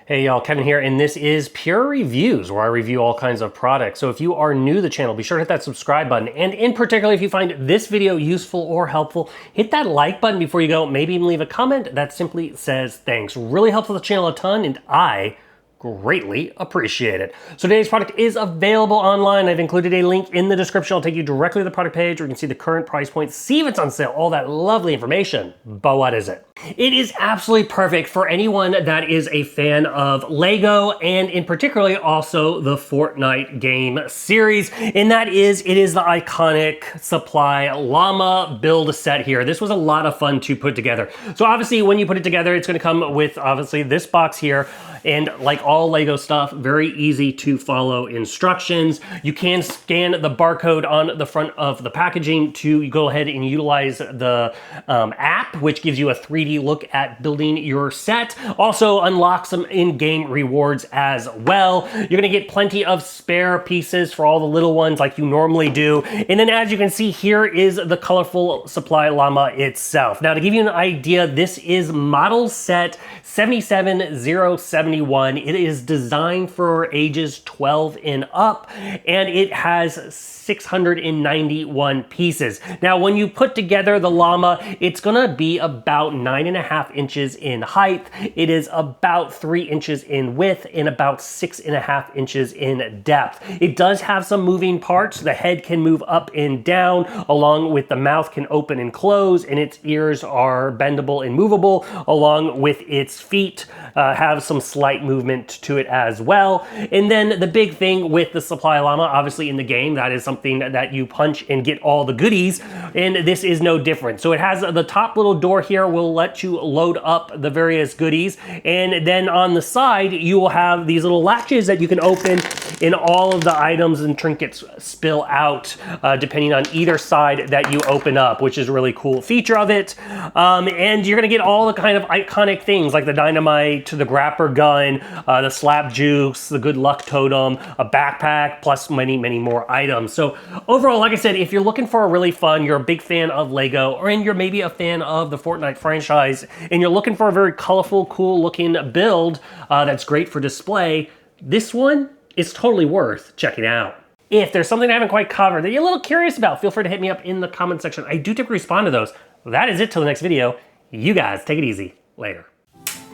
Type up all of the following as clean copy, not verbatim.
Hey y'all, Kevin here, and this is Pure Reviews, where I review all kinds of products. So if you are new to the channel, be sure to hit that subscribe button. And in particular, if you find this video useful or helpful, hit that like button before you go. Maybe even leave a comment that simply says thanks. Really helps the channel a ton, and I greatly appreciate it. So today's product is available online. I've included a link in the description. I'll take you directly to the product page where you can see the current price point, see if it's on sale, all that lovely information. But what is it? It is absolutely perfect for anyone that is a fan of LEGO and in particularly also the Fortnite game series. And that is, it is the iconic Supply Llama build set here. This was a lot of fun to put together. So obviously when you put it together, it's going to come with obviously this box here. And like all LEGO stuff, very easy to follow instructions. You can scan the barcode on the front of the packaging to go ahead and utilize the app, which gives you a 3D look at building your set. Also unlock some in-game rewards as well. You're gonna get plenty of spare pieces for all the little ones like you normally do. And then as you can see, here is the colorful Supply Llama itself. Now to give you an idea, this is model set 77071. It is designed for ages 12 and up, and it has 691 pieces. Now, when you put together the llama, it's gonna be about 9.5 inches in height. It is about 3 inches in width and about 6.5 inches in depth. It does have some moving parts. The head can move up and down, along with the mouth can open and close, and its ears are bendable and movable, along with its feet have some slight movement to it as well. And then the big thing with the Supply Llama, obviously in the game, that is something that you punch and get all the goodies, and this is no different. So it has the top little door here will let you load up the various goodies, and then on the side you will have these little latches that you can open, and all of the items and trinkets spill out depending on either side that you open up, which is a really cool feature of it. And you're gonna get all the kind of iconic things like the dynamite, the Grappler gun, the Slurp Juice, the good luck totem, a backpack, plus many, many more items. So overall, like I said, if you're looking for a really fun, you're a big fan of LEGO, or you're maybe a fan of the Fortnite franchise, and you're looking for a very colorful, cool looking build that's great for display, this one is totally worth checking out. If there's something I haven't quite covered that you're a little curious about, feel free to hit me up in the comment section. I do typically respond to those. That is it till the next video. You guys take it easy. Later.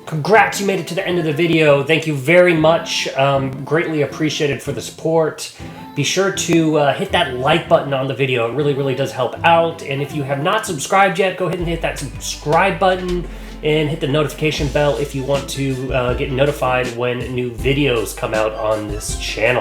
Congrats, you made it to the end of the video. Thank you very much. Greatly appreciated for the support. Be sure to hit that like button on the video. It really, really does help out. And if you have not subscribed yet, go ahead and hit that subscribe button and hit the notification bell if you want to get notified when new videos come out on this channel.